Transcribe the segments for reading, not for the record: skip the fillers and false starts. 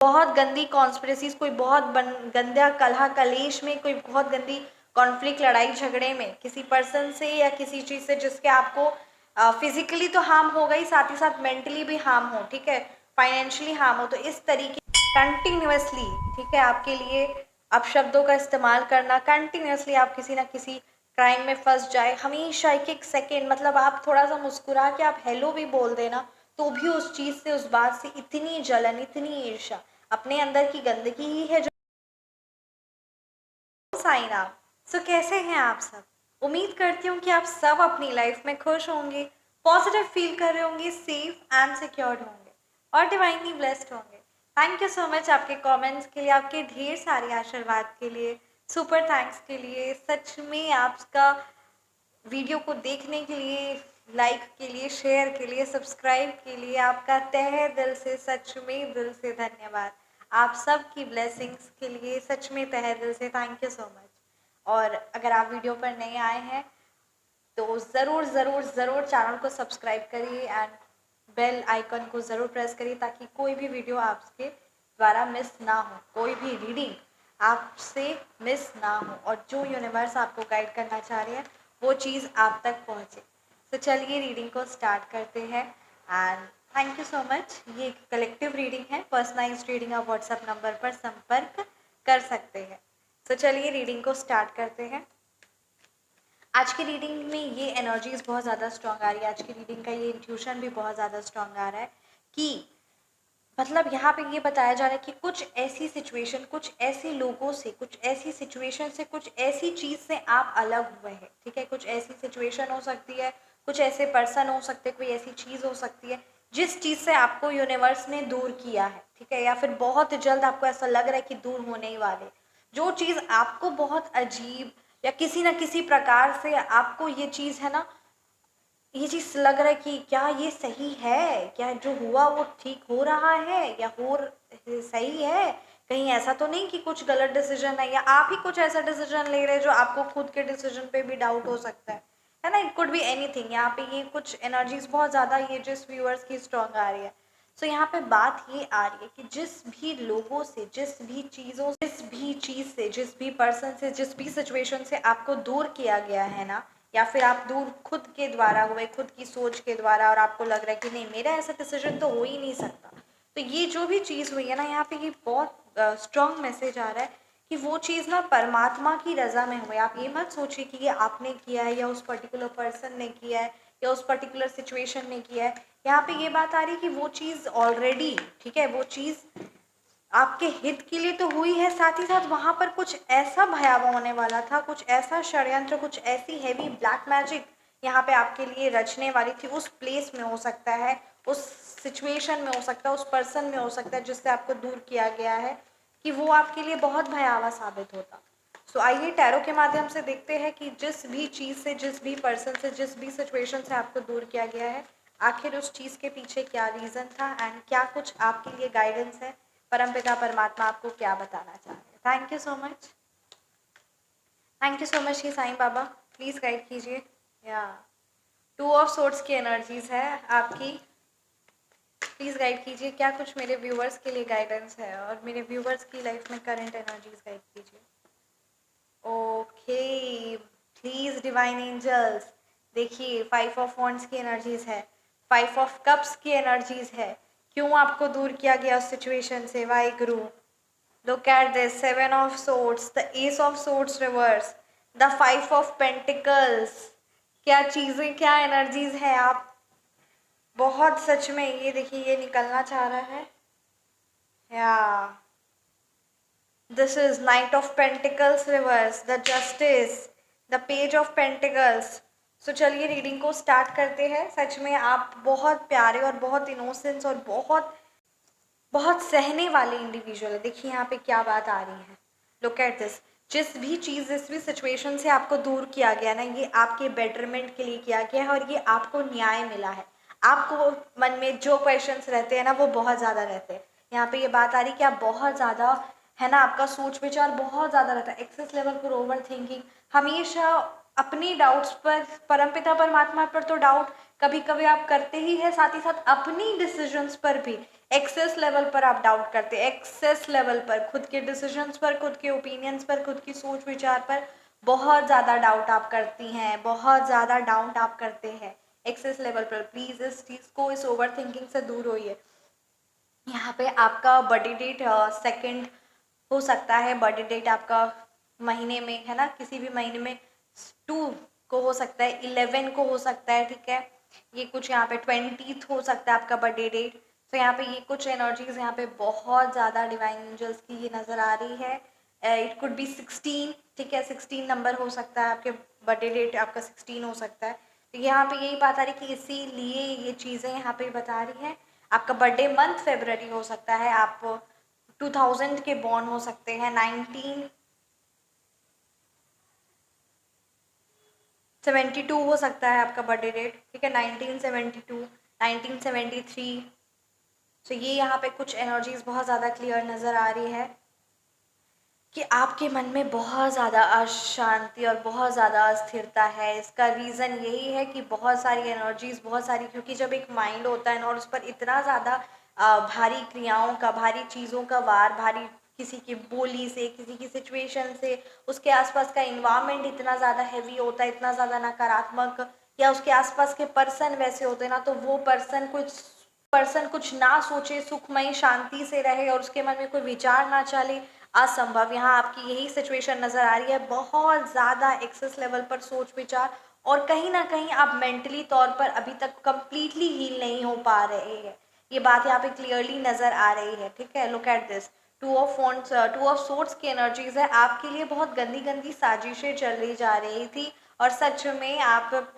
बहुत गंदी कॉन्स्पिरेसीज, कोई बहुत गंदा कलह कलेश में, कोई बहुत गंदी कॉन्फ्लिक्ट, लड़ाई झगड़े में किसी पर्सन से या किसी चीज़ से जिसके आपको फिजिकली तो हार्म होगा ही, साथ ही साथ मेंटली भी हार्म हो, ठीक है, फाइनेंशियली हार्म हो, तो इस तरीके कंटिन्यूअसली, ठीक है, आपके लिए अपशब्दों का इस्तेमाल करना, कंटिन्यूअसली आप किसी ना किसी क्राइम में फंस जाए, हमेशा एक एक सेकेंड, मतलब आप थोड़ा सा मुस्कुरा के आप हेलो भी बोल देना तो भी उस चीज़ से, उस बात से इतनी जलन, इतनी ईर्ष्या, अपने अंदर की गंदगी ही है जो साइन आप। सो कैसे हैं आप सब? उम्मीद करती हूँ कि आप सब अपनी लाइफ में खुश होंगे, पॉजिटिव फील कर रहे होंगे, सेफ एंड सिक्योर्ड होंगे और डिवाइनली ब्लेस्ड होंगे। थैंक यू सो मच आपके कमेंट्स के लिए, आपके ढेर सारे आशीर्वाद के लिए, सुपर थैंक्स के लिए। सच में आपका वीडियो को देखने के लिए, लाइक के लिए, शेयर के लिए, सब्सक्राइब के लिए आपका तहे दिल से, सच में दिल से धन्यवाद। आप सब की ब्लेसिंग्स के लिए सच में तहे दिल से थैंक यू सो मच। और अगर आप वीडियो पर नए आए हैं तो ज़रूर ज़रूर ज़रूर चैनल को सब्सक्राइब करिए एंड बेल आइकन को ज़रूर प्रेस करिए ताकि कोई भी वीडियो आपके द्वारा मिस ना हो, कोई भी रीडिंग आपसे मिस ना हो, और जो यूनिवर्स आपको गाइड करना चाह रही है वो चीज़ आप तक पहुँचे। तो चलिए रीडिंग को स्टार्ट करते हैं and thank you so much. ये एक कलेक्टिव रीडिंग है, पर्सनलाइज्ड रीडिंग आप व्हाट्सएप नंबर पर संपर्क कर सकते हैं। तो चलिए रीडिंग को स्टार्ट करते हैं। आज की रीडिंग में ये एनर्जीज बहुत ज़्यादा स्ट्रांग आ रही है, आज की रीडिंग का ये इंट्यूशन भी बहुत ज़्यादा स्ट्रांग आ रहा है कि मतलब यहाँ पे ये बताया जा रहा है कि कुछ ऐसी सिचुएशन, कुछ ऐसे लोगों से, कुछ ऐसी सिचुएशन से, कुछ ऐसी चीज़ से आप अलग हुए हैं, ठीक है, कुछ ऐसी सिचुएशन हो सकती है, कुछ ऐसे पर्सन हो सकते हैं, कोई ऐसी चीज़ हो सकती है जिस चीज़ से आपको यूनिवर्स ने दूर किया है, ठीक है, या फिर बहुत जल्द आपको ऐसा लग रहा है कि दूर होने ही वाले। जो चीज़ आपको बहुत अजीब या किसी न किसी प्रकार से आपको ये चीज़ है ना, ये चीज़ लग रहा है कि क्या ये सही है, क्या जो हुआ वो ठीक हो रहा है या सही है, कहीं ऐसा तो नहीं कि कुछ गलत डिसीजन है या आप ही कुछ ऐसा डिसीजन ले रहे हैं जो आपको खुद के डिसीजन पे भी डाउट हो सकता है ना, इट कुड बी एनीथिंग। यहाँ पे ये कुछ एनर्जीज बहुत ज़्यादा ये जिस व्यूअर्स की स्ट्रांग आ रही है। सो यहाँ पे बात ये आ रही है कि जिस भी लोगों से, जिस भी चीज़ों, जिस भी चीज़ से, जिस भी पर्सन से, जिस भी सिचुएशन से आपको दूर किया गया है ना, या फिर आप दूर खुद के द्वारा हुए, खुद की सोच के द्वारा, और आपको लग रहा है कि नहीं मेरा ऐसा डिसीजन तो हो ही नहीं सकता, तो ये जो भी चीज़ हुई है ना, यहाँ पे ये बहुत स्ट्रॉन्ग मैसेज आ रहा है कि वो चीज़ ना परमात्मा की रज़ा में हुई। आप ये मत सोचिए कि ये आपने किया है या उस पर्टिकुलर पर्सन ने किया है या उस पर्टिकुलर सिचुएशन ने किया है। यहाँ पे ये बात आ रही है कि वो चीज़ ऑलरेडी, ठीक है, वो चीज़ आपके हित के लिए तो हुई है, साथ ही साथ वहाँ पर कुछ ऐसा भयावह होने वाला था, कुछ ऐसा षड्यंत्र, कुछ ऐसी हैवी ब्लैक मैजिक यहाँ पे आपके लिए रचने वाली थी। उस प्लेस में हो सकता है, उस सिचुएशन में हो सकता है, उस पर्सन में हो सकता है जिससे आपको दूर किया गया है, कि वो आपके लिए बहुत भयावह साबित होता। सो आइए टैरो के माध्यम से देखते हैं कि जिस भी चीज़ से, जिस भी पर्सन से, जिस भी सिचुएशन से आपको दूर किया गया है, आखिर उस चीज़ के पीछे क्या रीज़न था एंड क्या कुछ आपके लिए गाइडेंस है, परमपिता परमात्मा आपको क्या बताना चाह रहे हैं। Thank you so much, thank you so much ही साईं बाबा, प्लीज़ गाइड कीजिए। या 2 ऑफ सोर्ड्स की एनर्जीज है आपकी, प्लीज़ गाइड कीजिए क्या कुछ मेरे व्यूवर्स के लिए गाइडेंस है और मेरे व्यूवर्स की लाइफ में करंट एनर्जीज गाइड कीजिए। ओके, प्लीज़ डिवाइन एंजल्स, देखिए 5 ऑफ वॉन्ड्स की एनर्जीज है, 5 ऑफ कप्स की एनर्जीज है। क्यों आपको दूर किया गया उस सिचुएशन से, Y Guru. Look at this, 7 of swords, the ace of swords reverse, the 5 of pentacles। क्या चीज़ें, क्या एनर्जीज है, आप बहुत सच में ये देखिए ये निकलना चाह रहा है। या this is knight of pentacles reverse, the justice, the page of pentacles. So चलिए रीडिंग को स्टार्ट करते हैं। सच में आप बहुत प्यारे और बहुत इनोसेंस और बहुत बहुत सहने वाले इंडिविजुअल है। देखिए यहाँ पे क्या बात आ रही है, लुक एट दिस, जिस भी चीज़, जिस भी सिचुएशन से आपको दूर किया गया ना, ये आपके बेटरमेंट के लिए किया गया है और ये आपको न्याय मिला है। आपको मन में जो क्वेश्चंस रहते हैं ना वो बहुत ज़्यादा रहते हैं। यहाँ पे ये बात आ रही है कि आप बहुत ज़्यादा है ना, आपका सोच विचार बहुत ज़्यादा रहता है, एक्सेस लेवल पर ओवर थिंकिंग, हमेशा अपनी डाउट्स पर, परमपिता परमात्मा पर तो डाउट कभी कभी आप करते ही है, साथ ही साथ अपनी डिसीजंस पर भी एक्सेस लेवल पर आप डाउट करते हैं, एक्सेस लेवल पर खुद के डिसीजंस पर, खुद के ओपिनियंस पर, खुद की सोच विचार पर बहुत ज़्यादा डाउट आप करती हैं, बहुत ज़्यादा डाउट आप करते हैं एक्सेस लेवल पर। प्लीज़ इस चीज़ को, इस ओवर थिंकिंग से दूर होइए। यहाँ पे आपका बर्थडे डेट सेकंड हो सकता है, बर्थडे डेट आपका महीने में है ना, किसी भी महीने में 2 को हो सकता है, 11 को हो सकता है, ठीक है। ये कुछ यहाँ पे 20th हो सकता है आपका बर्थडे डेट। तो यहाँ पे ये कुछ एनर्जीज यहाँ पे बहुत ज़्यादा डिवाइन एंजल्स की ये नज़र आ रही है। इट कुड बी 16, ठीक है, 16 नंबर हो सकता है, आपके बर्थडे डेट आपका 16 हो सकता है। तो यहाँ पे यही बात आ रही है कि इसीलिए ये चीज़ें यहाँ पे बता रही हैं। आपका बर्थडे मंथ फेब्रवरी हो सकता है, आप 2000 के बॉर्न हो सकते हैं, 1972 हो सकता है आपका बर्थडे डेट, ठीक है, 1972, 1973। तो ये यहाँ पे कुछ एनर्जीज बहुत ज़्यादा क्लियर नज़र आ रही है कि आपके मन में बहुत ज़्यादा अशांति और बहुत ज़्यादा अस्थिरता है। इसका रीज़न यही है कि बहुत सारी एनर्जीज, बहुत सारी, क्योंकि जब एक माइंड होता है ना और उस पर इतना ज़्यादा भारी क्रियाओं का, भारी चीज़ों का वार, भारी किसी की बोली से, किसी की सिचुएशन से, उसके आसपास का इन्वायरमेंट इतना ज़्यादा हैवी होता है, इतना ज़्यादा नकारात्मक, या उसके आसपास के पर्सन वैसे होते हैं ना, तो वो पर्सन कुछ ना सोचे, सुखमय शांति से रहे और उसके मन में कोई विचार ना चले, असंभव। यहाँ आपकी यही सिचुएशन नज़र आ रही है, बहुत ज़्यादा एक्सेस लेवल पर सोच विचार, और कहीं ना कहीं आप मेंटली तौर पर अभी तक कंप्लीटली हील नहीं हो पा रहे हैं। ये बात यहाँ पे क्लियरली नज़र आ रही है, ठीक है। Look at this, 2 of swords की एनर्जीज है। आपके लिए बहुत गंदी गंदी साजिशें चल रही जा रही थी, और सच में आप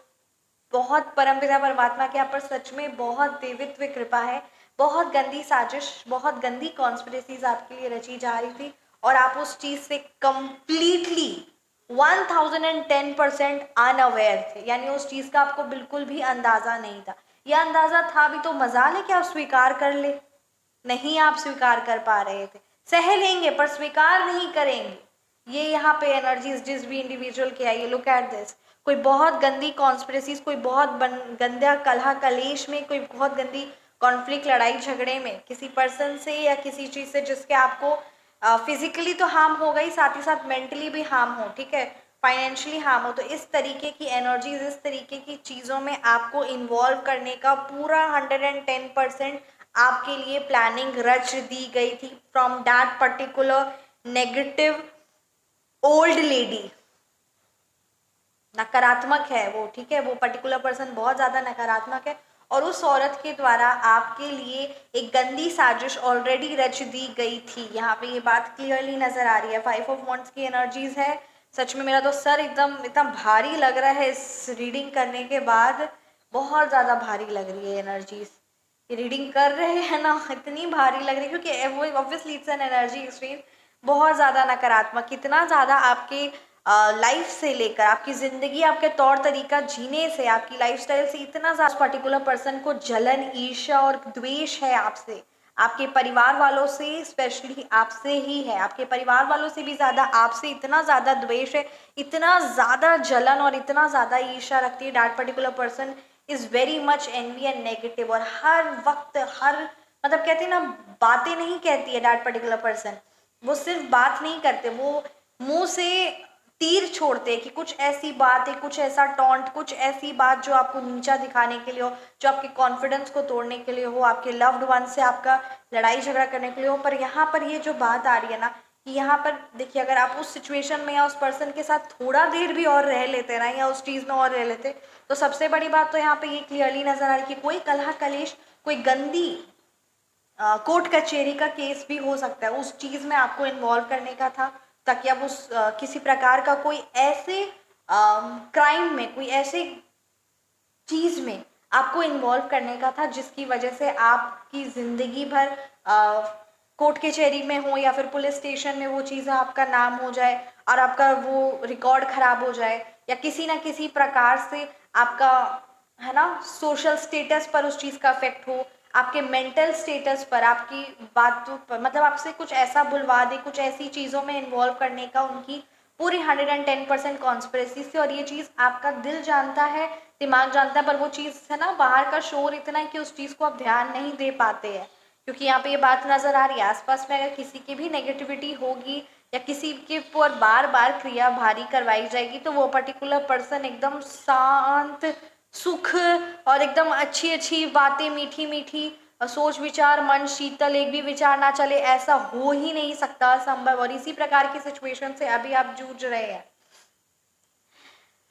बहुत, परमपिता परमात्मा के आप पर सच में बहुत देवित्व कृपा है। बहुत गंदी साजिश, बहुत गंदी कॉन्स्पिरेसीज आपके लिए रची जा रही थी, और आप उस चीज़ से कंप्लीटली 1010% अनअवेयर थे, यानी उस चीज़ का आपको बिल्कुल भी अंदाज़ा नहीं था। यह अंदाज़ा था भी तो मजा ले कि आप स्वीकार कर ले, नहीं आप स्वीकार कर पा रहे थे। सह लेंगे पर स्वीकार नहीं करेंगे। ये यहाँ पे एनर्जीज जिस भी इंडिविजुअल के आई, लुक एट दिस, कोई बहुत गंदी कॉन्स्पिरेसीज, कोई बहुत गंदा कलह कलेश में, कोई बहुत गंदी कॉन्फ्लिक्ट, लड़ाई झगड़े में किसी पर्सन से या किसी चीज़ से, जिसके आपको फिजिकली तो हार्म हो गई, साथ ही साथ मेंटली भी हार्म हो, ठीक है, फाइनेंशियली हार्म हो। तो इस तरीके की एनर्जीज, इस तरीके की चीज़ों में आपको इन्वॉल्व करने का पूरा 110% आपके लिए प्लानिंग रच दी गई थी from that particular negative old lady. नकारात्मक है वो, ठीक है, वो पर्टिकुलर पर्सन बहुत ज़्यादा नकारात्मक है, और उस औरत के द्वारा आपके लिए एक गंदी साजिश ऑलरेडी रच दी गई थी। यहाँ पे ये बात क्लियरली नज़र आ रही है। 5 ऑफ वांड्स की एनर्जीज है। सच में मेरा तो सर एकदम इतना भारी लग रहा है इस रीडिंग करने के बाद, बहुत ज़्यादा भारी लग रही है एनर्जीज। ये रीडिंग कर रहे हैं ना, इतनी भारी लग रही है, क्योंकि वो obviously it's an energy extreme, बहुत ज़्यादा नकारात्मक, कितना ज़्यादा आपके लाइफ से लेकर आपकी ज़िंदगी, आपके तौर तरीका जीने से, आपकी लाइफस्टाइल से इतना ज़्यादा पर्टिकुलर पर्सन को जलन, ईर्ष्या और द्वेष है आपसे, आपके परिवार वालों से, स्पेशली आपसे ही है, आपके परिवार वालों से भी ज़्यादा आपसे इतना ज़्यादा द्वेष है, इतना ज़्यादा जलन और इतना ज़्यादा ईर्ष्या रखती है। That particular person is very much envy and negative, और हर वक्त, हर, मतलब कहते हैं ना, बातें नहीं कहती है दैट पर्टिकुलर पर्सन, वो सिर्फ बात नहीं करते, वो मुंह से तीर छोड़ते हैं कि कुछ ऐसी बात है, कुछ ऐसा टॉन्ट, कुछ ऐसी बात जो आपको नीचा दिखाने के लिए हो, जो आपके कॉन्फिडेंस को तोड़ने के लिए हो, आपके लव्ड वन से आपका लड़ाई झगड़ा करने के लिए हो। पर यहाँ पर ये जो बात आ रही है ना, कि यहाँ पर देखिए, अगर आप उस सिचुएशन में या उस पर्सन के साथ थोड़ा देर भी और रह लेते ना, या उस चीज़ में और रह लेते, तो सबसे बड़ी बात तो यहाँ पे ये क्लियरली नजर आ रही है कि कोई कलह कलेश, कोई गंदी कोर्ट कचहरी का केस भी हो सकता है, उस चीज़ में आपको इन्वॉल्व करने का था, ताकि आप उस किसी प्रकार का कोई ऐसे क्राइम में, कोई ऐसे चीज़ में आपको इन्वॉल्व करने का था जिसकी वजह से आपकी ज़िंदगी भर कोर्ट कचहरी में हो या फिर पुलिस स्टेशन में वो चीज़ आपका नाम हो जाए और आपका वो रिकॉर्ड ख़राब हो जाए, या किसी ना किसी प्रकार से आपका, है ना, सोशल स्टेटस पर उस चीज़ का इफेक्ट हो, आपके मेंटल स्टेटस पर, आपकी बातों पर, मतलब आपसे कुछ ऐसा बुलवा दे, कुछ ऐसी चीज़ों में इन्वॉल्व करने का उनकी पूरी 110% कॉन्स्पिरेसी से। और ये चीज़ आपका दिल जानता है, दिमाग जानता है, पर वो चीज़ है ना, बाहर का शोर इतना है कि उस चीज़ को आप ध्यान नहीं दे पाते हैं, क्योंकि यहाँ पे ये बात नजर आ रही है आसपास में अगर किसी की भी नेगेटिविटी होगी या किसी के ऊपर बार बार क्रिया भारी करवाई जाएगी तो वो पर्टिकुलर पर्सन एकदम शांत, सुख और एकदम अच्छी अच्छी बातें, मीठी मीठी सोच विचार, मन शीतल, एक भी विचार ना चले, ऐसा हो ही नहीं सकता, असंभव। और इसी प्रकार की सिचुएशन से अभी आप जूझ रहे हैं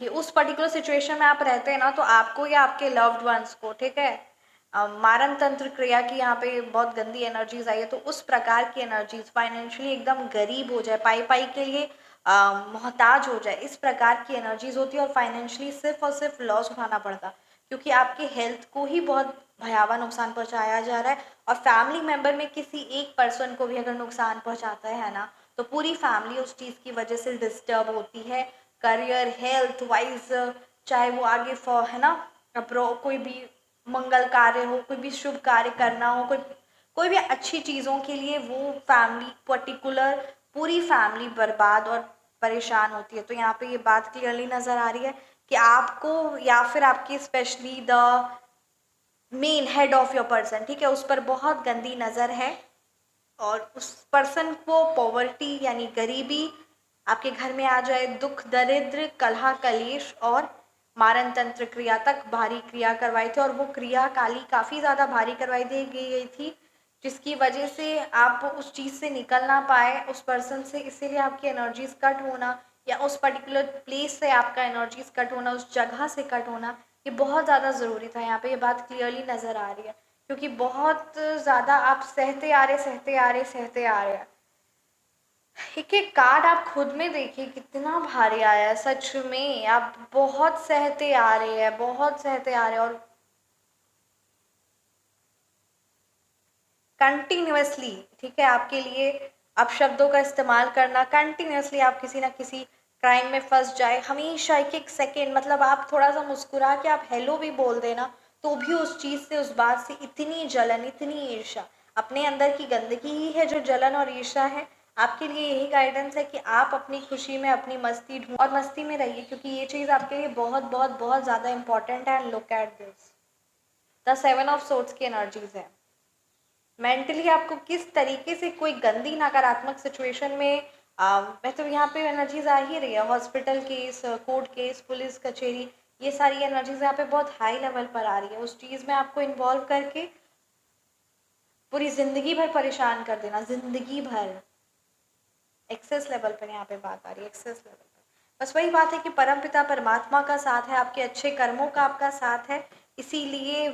कि उस पर्टिकुलर सिचुएशन में आप रहते हैं ना, तो आपको या आपके लव्ड वंस को, ठीक है, मारण तंत्र क्रिया की यहाँ पे बहुत गंदी एनर्जीज आई है, तो उस प्रकार की एनर्जीज, फाइनेंशियली एकदम गरीब हो जाए, पाई पाई के लिए मोहताज हो जाए, इस प्रकार की एनर्जीज होती है। और फाइनेंशियली सिर्फ और सिर्फ लॉस उठाना पड़ता, क्योंकि आपके हेल्थ को ही बहुत भयावह नुकसान पहुंचाया जा रहा है। और फैमिली मेंबर में किसी एक पर्सन को भी अगर नुकसान पहुंचाता है ना, तो पूरी फैमिली उस चीज़ की वजह से डिस्टर्ब होती है, करियर, हेल्थ वाइज, चाहे वो आगे फॉर, है ना, कोई भी मंगल कार्य हो, कोई भी शुभ कार्य करना हो, कोई भी अच्छी चीज़ों के लिए, वो फैमिली पर्टिकुलर पूरी फैमिली बर्बाद और परेशान होती है। तो यहाँ पे ये बात क्लियरली नज़र आ रही है कि आपको या फिर आपकी specially the main head of your person, ठीक है, उस पर बहुत गंदी नज़र है और उस पर्सन को पॉवर्टी यानी गरीबी आपके घर में आ जाए, दुख, दरिद्र, कलह, कलेश और मारण तंत्र क्रिया तक भारी क्रिया करवाई थी। और वो क्रिया काली काफ़ी ज़्यादा भारी करवाई दी गई थी, जिसकी वजह से आप उस चीज़ से निकल ना पाए, उस पर्सन से, इसीलिए आपकी एनर्जीज कट होना या उस पर्टिकुलर प्लेस से आपका एनर्जीज कट होना, उस जगह से कट होना, ये बहुत ज़्यादा ज़रूरी था। यहाँ पे ये बात क्लियरली नज़र आ रही है, क्योंकि बहुत ज़्यादा आप सहते आ रहे, सहते आ रहे, सहते आ रहे हैं। एक एक कार्ड आप खुद में देखिए कितना भारी आया है, सच में आप बहुत सहते आ रहे हैं, बहुत सहते आ रहे हैं। और कंटिन्यूअसली, ठीक है, आपके लिए अपशब्दों का इस्तेमाल करना, कंटिन्यूअसली आप किसी ना किसी क्राइम में फंस जाए, हमेशा एक एक सेकेंड, मतलब आप थोड़ा सा मुस्कुरा के आप हेलो भी बोल देना, तो भी उस चीज़ से, उस बात से इतनी जलन, इतनी ईर्ष्या, अपने अंदर की गंदगी ही है जो जलन और ईर्ष्या है। आपके लिए यही गाइडेंस है कि आप अपनी खुशी में अपनी मस्ती ढूंढ और मस्ती में रहिए, क्योंकि ये चीज़ आपके लिए बहुत बहुत बहुत ज़्यादा इंपॉर्टेंट है। And look at this, the 7 of swords की एनर्जीज है। मेंटली आपको किस तरीके से कोई गंदी नकारात्मक सिचुएशन में मैं तो यहाँ पे एनर्जीज आ ही रही है, hospital case, court case, police कचेरी, ये सारी एनर्जीज यहाँ पे बहुत हाई लेवल पर आ रही है, उस चीज़ में आपको इन्वॉल्व करके पूरी जिंदगी भर परेशान कर देना, जिंदगी भर। एक्सेस लेवल पर यहाँ पे बात आ रही है, एक्सेस लेवल पर। बस वही बात है कि परमपिता परमात्मा का साथ है, आपके अच्छे कर्मों का आपका साथ है, इसीलिए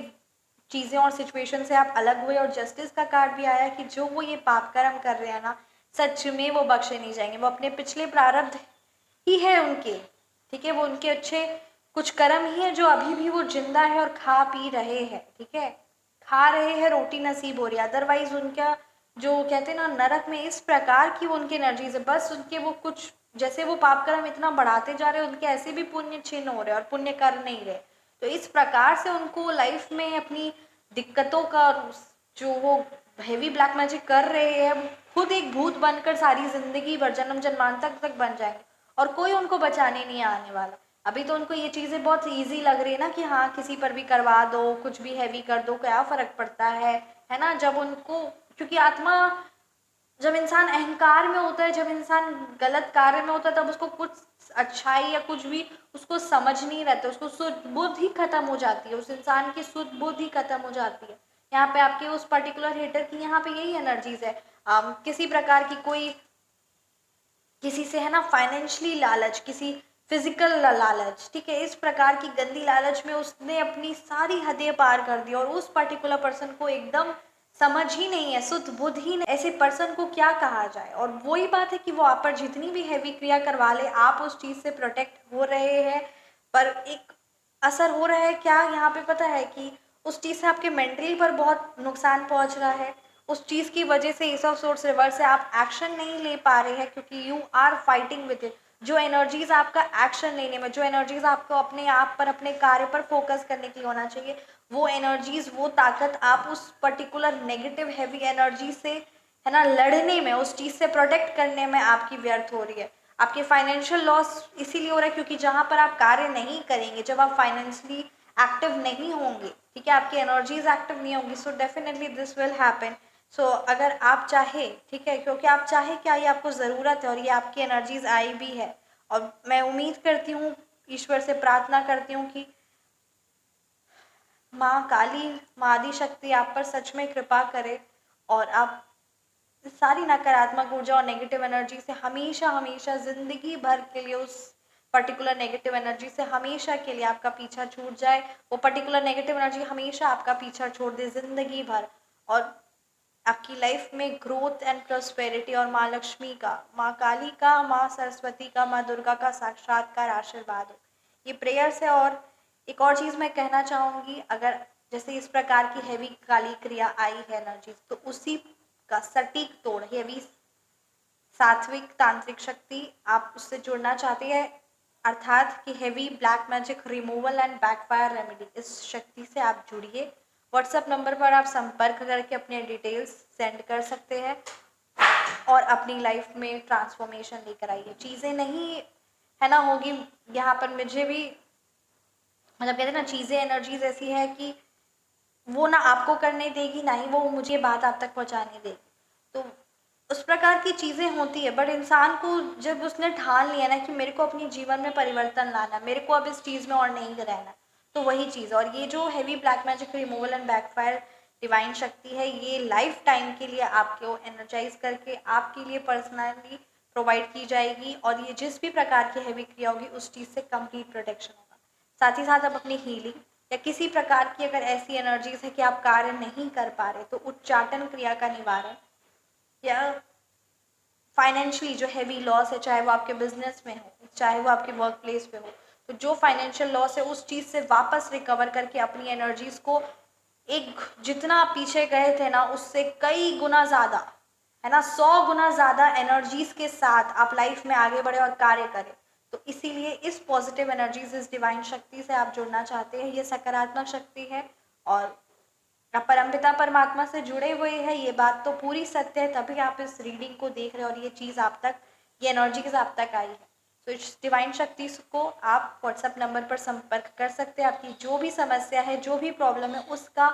चीज़ें और सिचुएशन से आप अलग हुए। और जस्टिस का कार्ड भी आया कि जो वो ये पाप कर्म कर रहे हैं ना, सच में वो बख्शे नहीं जाएंगे, वो अपने पिछले प्रारब्ध ही है उनके, ठीक है, वो उनके अच्छे कुछ कर्म ही है जो अभी भी वो जिंदा है और खा पी रहे हैं, ठीक है, खा रहे हैं, रोटी नसीब हो रही है। अदरवाइज उनका जो कहते हैं ना नरक में, इस प्रकार की वो उनकी एनर्जी है, बस उनके वो कुछ, जैसे वो पाप कर्म इतना बढ़ाते जा रहे हैं, उनके ऐसे भी पुण्य क्षीण हो रहे हैं और पुण्य कर नहीं रहे, तो इस प्रकार से उनको लाइफ में अपनी दिक्कतों का, जो वो हेवी ब्लैक मैजिक कर रहे हैं, वो खुद एक भूत बनकर सारी जिंदगी भर, जन्म जन्मांतर तक बन जाएंगे और कोई उनको बचाने नहीं आने वाला। अभी तो उनको ये चीज़ें बहुत इजी लग रही है ना कि हाँ किसी पर भी करवा दो, कुछ भी हैवी कर दो, क्या फ़र्क पड़ता है ना। जब उनको, क्योंकि आत्मा, जब इंसान अहंकार में होता है, जब इंसान गलत कार्य में होता है, तब उसको कुछ अच्छाई या कुछ भी उसको समझ नहीं रहता, उसको शुद्ध बुद्धि ही खत्म हो जाती है, उस इंसान की शुद्ध बुद्धि ही खत्म हो जाती है। यहाँ पे आपके उस पर्टिकुलर हेटर की यहाँ पे यही एनर्जीज है। किसी प्रकार की कोई किसी से, है ना, फाइनेंशियली लालच, किसी फिजिकल लालच, ठीक है, इस प्रकार की गंदी लालच में उसने अपनी सारी हदें पार कर दी और उस पर्टिकुलर पर्सन को एकदम समझ ही नहीं है, शुद्ध बुद्ध ही नहीं, ऐसे पर्सन को क्या कहा जाए। और वही बात है कि वो आप पर जितनी भी हैवी क्रिया करवा ले, आप उस चीज़ से प्रोटेक्ट हो रहे हैं, पर एक असर हो रहा है क्या यहाँ पे पता है कि उस चीज़ से आपके मेंटली पर बहुत नुकसान पहुँच रहा है। उस चीज़ की वजह से एस ऑफ सोर्स रिवर्स से आप एक्शन नहीं ले पा रहे हैं, क्योंकि you are fighting with it. जो एनर्जीज आपका एक्शन लेने में, जो एनर्जीज आपको अपने आप पर, अपने कार्य पर फोकस करने के लिए होना चाहिए, वो एनर्जीज, वो ताकत आप उस पर्टिकुलर नेगेटिव हैवी एनर्जी से, है ना, लड़ने में, उस चीज़ से प्रोटेक्ट करने में आपकी व्यर्थ हो रही है। आपके फाइनेंशियल लॉस इसीलिए हो रहा है क्योंकि जहाँ पर आप कार्य नहीं करेंगे, जब आप फाइनेंशियली एक्टिव नहीं होंगे, ठीक है, आपकी एनर्जीज एक्टिव नहीं होंगी, so definitely this will happen so अगर आप चाहे, ठीक है, क्योंकि आप चाहे क्या, ये आपको ज़रूरत है और ये आपकी एनर्जीज आई भी है। और मैं उम्मीद करती हूँ, ईश्वर से प्रार्थना करती हूँ कि माँ काली, माँ आदि शक्ति आप पर सच में कृपा करे और आप सारी नकारात्मक ऊर्जा और नेगेटिव एनर्जी से हमेशा हमेशा ज़िंदगी भर के लिए, उस पर्टिकुलर नेगेटिव एनर्जी से हमेशा के लिए आपका पीछा छूट जाए। वो पर्टिकुलर नेगेटिव एनर्जी हमेशा आपका पीछा छोड़ दे ज़िंदगी भर, और आपकी लाइफ में ग्रोथ एंड प्रोस्पेरिटी और माँ लक्ष्मी का, माँ काली का, माँ सरस्वती का, माँ दुर्गा का साक्षात्कार आशीर्वाद हो। ये प्रेयर्स है। और एक और चीज़ मैं कहना चाहूँगी, अगर जैसे इस प्रकार की हैवी काली क्रिया आई है एनर्जीज, तो उसी का सटीक तोड़ हैवी सात्विक तांत्रिक शक्ति आप उससे जुड़ना चाहते हैं, अर्थात कि heavy black magic removal and backfire remedy, इस शक्ति से आप जुड़िए। व्हाट्सएप नंबर पर आप संपर्क करके अपने डिटेल्स सेंड कर सकते हैं और अपनी लाइफ में ट्रांसफॉर्मेशन लेकर आइए। चीज़ें नहीं है ना होगी यहाँ पर, मुझे भी मतलब कहते हैं ना, चीज़ें एनर्जीज ऐसी है कि वो ना आपको करने देगी, ना ही वो मुझे बात आप तक पहुँचाने देगी। तो उस प्रकार की चीज़ें होती है, बट इंसान को जब उसने ठान लिया ना कि मेरे को अपने जीवन में परिवर्तन लाना, मेरे को अब इस चीज़ में और नहीं रहना, तो वही चीज़। और ये जो heavy black magic removal and backfire divine शक्ति है, ये लाइफ टाइम के लिए आपको एनर्जाइज करके आपके लिए पर्सनली प्रोवाइड की जाएगी, और ये जिस भी प्रकार की हैवी क्रिया होगी उस चीज़ से कंप्लीट प्रोटेक्शन होगा। साथ ही साथ आप अपनी हीलिंग या किसी प्रकार की अगर ऐसी एनर्जीज है कि आप कार्य नहीं कर पा रहे, तो उच्चाटन क्रिया का निवारण, या फाइनेंशियली जो हैवी लॉस है, चाहे वो आपके बिजनेस में हो, चाहे वो आपके वर्क प्लेस पे हो, तो जो फाइनेंशियल लॉस है उस चीज़ से वापस रिकवर करके अपनी एनर्जीज को एक, जितना आप पीछे गए थे ना उससे कई गुना ज़्यादा, है ना, 100 गुना ज़्यादा एनर्जीज के साथ आप लाइफ में आगे बढ़े और कार्य करें। तो इसीलिए इस पॉजिटिव एनर्जीज, इस डिवाइन शक्ति से आप जुड़ना चाहते हैं। ये सकारात्मक शक्ति है और आप परमपिता परमात्मा से जुड़े हुए हैं, ये बात तो पूरी सत्य है, तभी आप इस रीडिंग को देख रहे हैं और ये चीज़ आप तक, ये एनर्जीज आप तक आई है। तो इस डिवाइन शक्ति को आप व्हाट्सएप नंबर पर संपर्क कर सकते हैं। आपकी जो भी समस्या है, जो भी प्रॉब्लम है, उसका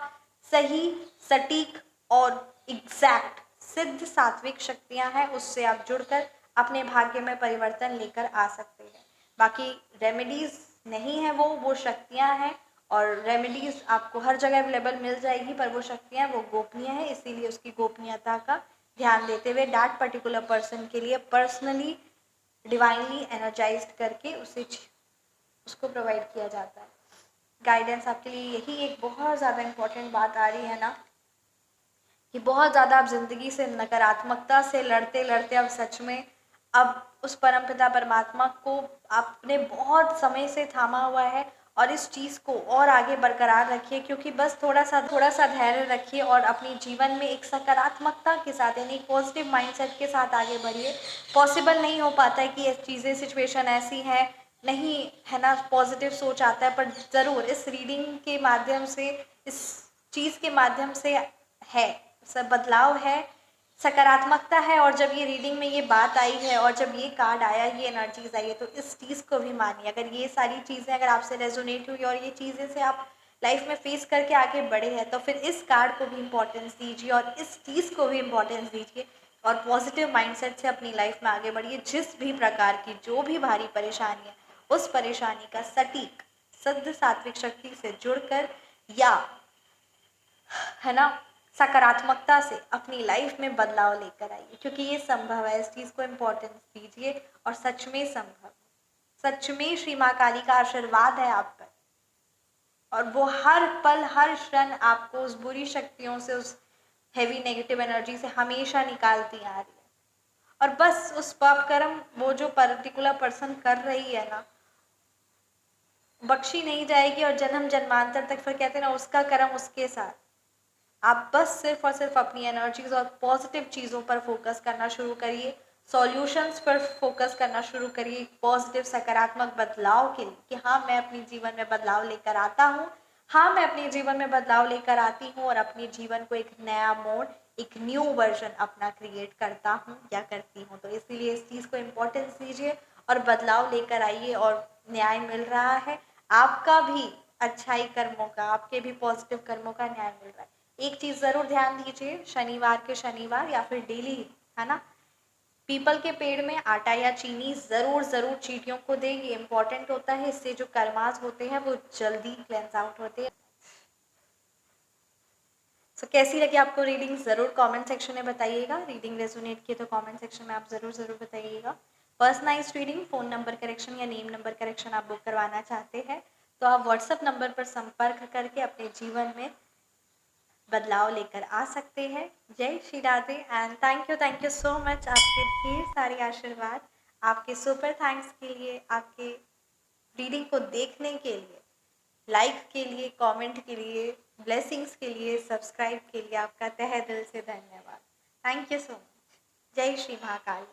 सही, सटीक और एग्जैक्ट सिद्ध सात्विक शक्तियाँ हैं, उससे आप जुड़कर अपने भाग्य में परिवर्तन लेकर आ सकते हैं। बाकी रेमेडीज नहीं है, वो शक्तियाँ हैं, और रेमेडीज आपको हर जगह अवेलेबल मिल जाएगी, पर वो शक्तियाँ वो गोपनीय है, इसीलिए उसकी गोपनीयता का ध्यान देते हुए दैट पर्टिकुलर पर्सन के लिए पर्सनली डिवाइनली एनर्जाइज्ड करके उसको प्रोवाइड किया जाता है। गाइडेंस आपके लिए यही एक बहुत ज़्यादा इम्पोर्टेंट बात आ रही है ना, कि बहुत ज़्यादा आप ज़िंदगी से नकारात्मकता से लड़ते लड़ते अब सच में अब उस परमपिता परमात्मा को आपने बहुत समय से थामा हुआ है, और इस चीज़ को और आगे बरकरार रखिए, क्योंकि बस थोड़ा सा धैर्य रखिए और अपने जीवन में एक सकारात्मकता के साथ, यानी एक पॉजिटिव माइंडसेट के साथ आगे बढ़िए। पॉसिबल नहीं हो पाता है कि ये चीज़ें, सिचुएशन ऐसी है नहीं, है ना, पॉजिटिव सोच आता है, पर ज़रूर इस रीडिंग के माध्यम से, इस चीज़ के माध्यम से है, सब बदलाव है, सकारात्मकता है। और जब ये रीडिंग में ये बात आई है और जब ये कार्ड आया, ये एनर्जीज आई है, तो इस चीज़ को भी मानिए। अगर ये सारी चीज़ें अगर आपसे रेजोनेट हुई और ये चीज़ें से आप लाइफ में फेस करके आगे बढ़े हैं, तो फिर इस कार्ड को भी इम्पोर्टेंस दीजिए और इस चीज़ को भी इम्पोर्टेंस दीजिए, और पॉजिटिव माइंडसेट से अपनी लाइफ में आगे बढ़िए। जिस भी प्रकार की जो भी भारी परेशानी है, उस परेशानी का सटीक सिद्ध सात्विक शक्ति से जुड़कर, या है ना, सकारात्मकता से अपनी लाइफ में बदलाव लेकर आइए, क्योंकि ये संभव है। इस चीज़ को इम्पोर्टेंस दीजिए और सच में संभव है, सच में श्री माँ काली का आशीर्वाद है आप पर, और वो हर पल हर क्षण आपको उस बुरी शक्तियों से, उस हैवी नेगेटिव एनर्जी से हमेशा निकालती आ रही है। और बस उस पाप कर्म वो जो पर्टिकुलर पर्सन कर रही है ना, बख्शी नहीं जाएगी, और जन्म जन्मांतर तक फिर कहते हैं ना, उसका कर्म उसके साथ। आप बस सिर्फ और सिर्फ अपनी एनर्जीज और पॉजिटिव चीज़ों पर फोकस करना शुरू करिए, सॉल्यूशंस पर फोकस करना शुरू करिए, पॉजिटिव सकारात्मक बदलाव के लिए, कि हाँ मैं अपने जीवन में बदलाव लेकर आता हूँ, हाँ मैं अपने जीवन में बदलाव लेकर आती हूँ, और अपने जीवन को एक नया मोड़, एक न्यू वर्जन अपना क्रिएट करता हूँ या करती हूँ। तो इसीलिए इस चीज़ को इम्पोर्टेंस दीजिए और बदलाव लेकर आइए, और न्याय मिल रहा है, आपका भी अच्छाई कर्मों का, आपके भी पॉजिटिव कर्मों का न्याय मिल रहा है। एक चीज़ ज़रूर ध्यान दीजिए, शनिवार के शनिवार या फिर डेली, है ना, पीपल के पेड़ में आटा या चीनी ज़रूर ज़रूर चींटियों को दें। ये इम्पॉर्टेंट होता है, इससे जो कर्मास होते हैं वो जल्दी क्लेंस आउट होते हैं। सो कैसी लगी आपको रीडिंग, ज़रूर कमेंट सेक्शन में बताइएगा। रीडिंग रेजोनेट किए तो कमेंट सेक्शन में आप ज़रूर बताइएगा। Personalised reading, phone number correction या नेम नंबर करेक्शन आप बुक करवाना चाहते हैं तो आप व्हाट्सएप नंबर पर संपर्क करके अपने जीवन में बदलाव लेकर आ सकते हैं। जय Shri Radhe and thank you so much. आपके ढेर सारे आशीर्वाद, आपके सुपर थैंक्स के लिए, आपके रीडिंग को देखने के लिए, लाइक के लिए, कमेंट के लिए, ब्लेसिंग्स के लिए, सब्सक्राइब के लिए आपका तहे दिल से धन्यवाद। Thank you so much. जय श्री महाकाल।